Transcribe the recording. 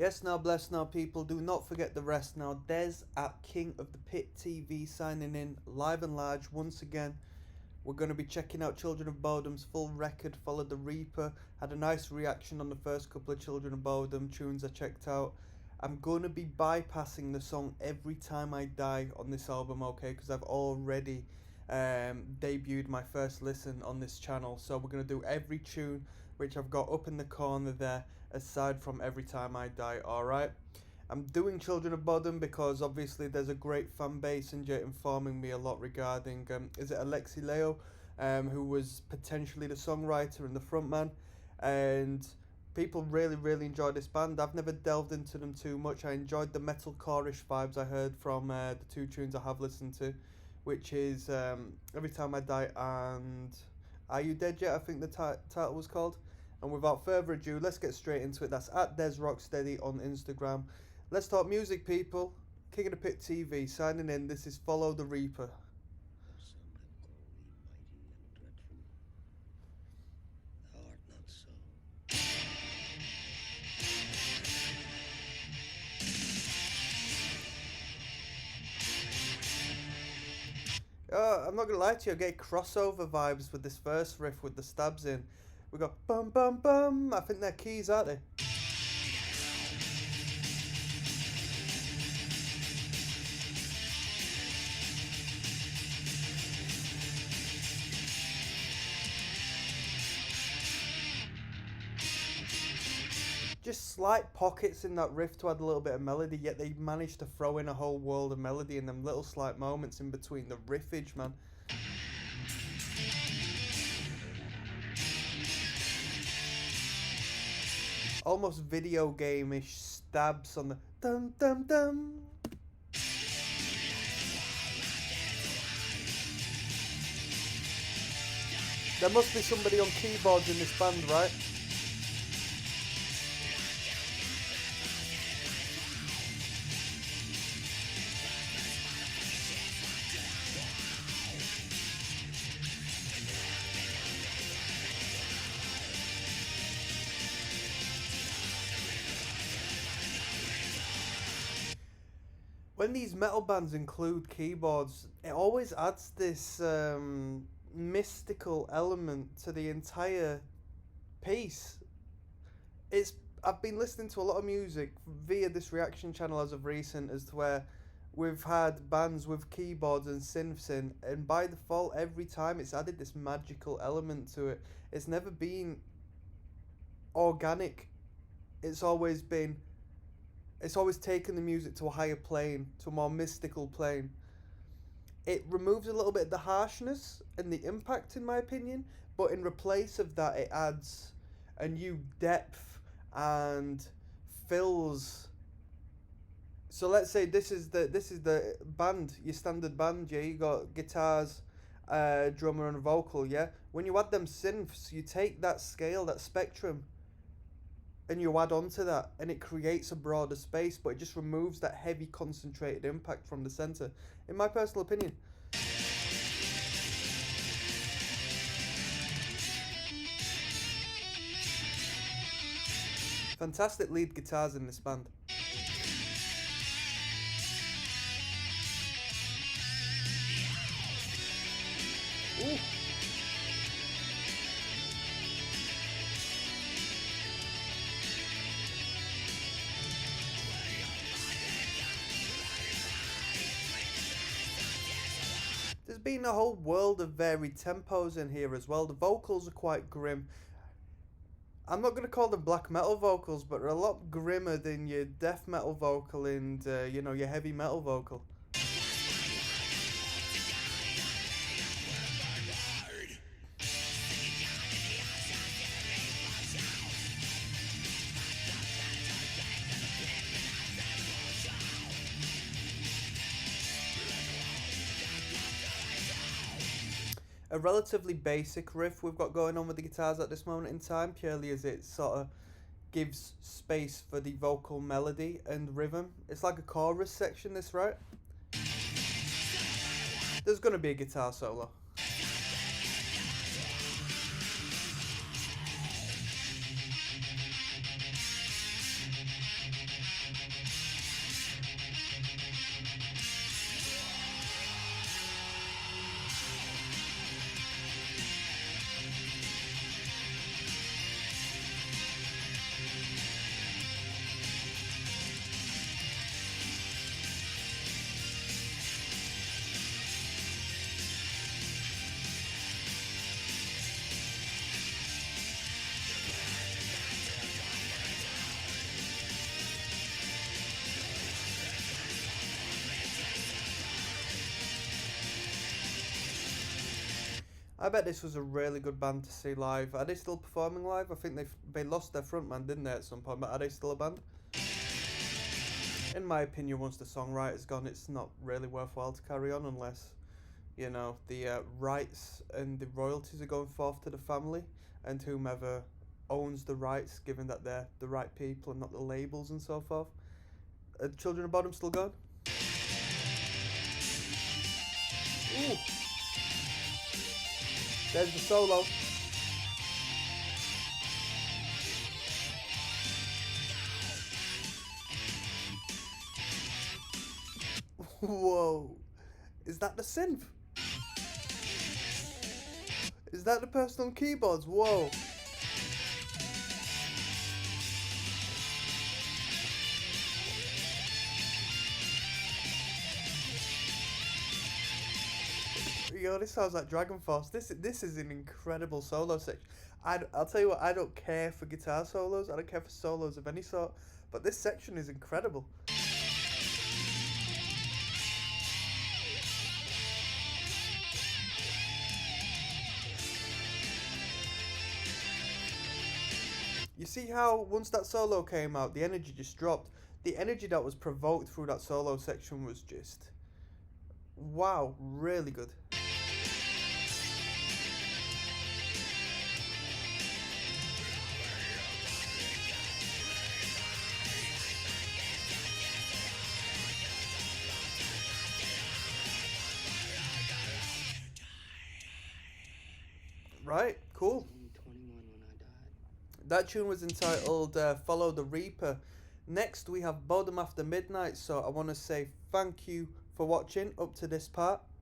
Yes, now bless now people, do not forget the rest now. Des at King of the Pit TV signing in live and large once again. We're going to be checking out Children of Bodom's full record, Follow the Reaper. Had a nice reaction on the first couple of Children of Bodom tunes I checked out. I'm going to be bypassing the song Every Time I Die on this album, okay, because I've already debuted my first listen on this channel. So we're going to do every tune which I've got up in the corner there, aside from Every Time I Die, alright? I'm doing Children of Bodom because obviously there's a great fan base and you're informing me a lot regarding, is it Alexi Leo, who was potentially the songwriter and the frontman, and people really enjoy this band. I've never delved into them too much. I enjoyed the metalcore-ish vibes I heard from the two tunes I have listened to, which is Every Time I Die and Are You Dead Yet, I think the title was called. And without further ado, let's get straight into it. That's at Des Rocksteady on Instagram. Let's talk music, people. King of the Pit TV signing in. This is Follow the Reaper. Some have called thee mighty and dreadful. Thou art not so. I'm not gonna lie to you, I get crossover vibes with this first riff with the stabs in. We got bum bum bum. I think they're keys, aren't they? Just slight pockets in that riff to add a little bit of melody, yet they managed to throw in a whole world of melody in them little slight moments in between the riffage, man. Almost video game-ish stabs on the dum dum dum. There must be somebody on keyboards in this band, right? When these metal bands include keyboards, it always adds this mystical element to the entire piece. I've been listening to a lot of music via this reaction channel as of recent, as to where we've had bands with keyboards and synths in, and by default every time it's added this magical element to it. It's never been organic. It's always taken the music to a higher plane, to a more mystical plane. It removes a little bit of the harshness and the impact, in my opinion, but in replace of that, it adds a new depth and fills. So let's say this is the band, your standard band, yeah. You got guitars, drummer, and a vocal, yeah. When you add them synths, you take that scale, that spectrum, and you add on to that, and it creates a broader space, but it just removes that heavy concentrated impact from the center, in my personal opinion. Fantastic lead guitars in this band. Ooh. There's been a whole world of varied tempos in here as well. The vocals are quite grim. I'm not going to call them black metal vocals, but they're a lot grimmer than your death metal vocal and, your heavy metal vocal. A relatively basic riff we've got going on with the guitars at this moment in time, purely as it sort of gives space for the vocal melody and rhythm. It's like a chorus section, this, right? There's going to be a guitar solo. I bet this was a really good band to see live. Are they still performing live? I think they lost their frontman, didn't they, at some point? But are they still a band? In my opinion, once the songwriter's gone, it's not really worthwhile to carry on unless, you know, the rights and the royalties are going forth to the family and whomever owns the rights, given that they're the right people and not the labels and so forth. Children of Bodom still going? Ooh. There's the solo. Whoa. Is that the synth? Is that the person on keyboards? Whoa. Yo, this sounds like Dragon Force. This is an incredible solo section. I'll tell you what, I don't care for guitar solos. I don't care for solos of any sort. But this section is incredible. You see how once that solo came out, the energy just dropped. The energy that was provoked through that solo section was just, wow, really good. Right, cool. That tune was entitled Follow the Reaper. Next we have Bodom After Midnight, so I want to say thank you for watching up to this part.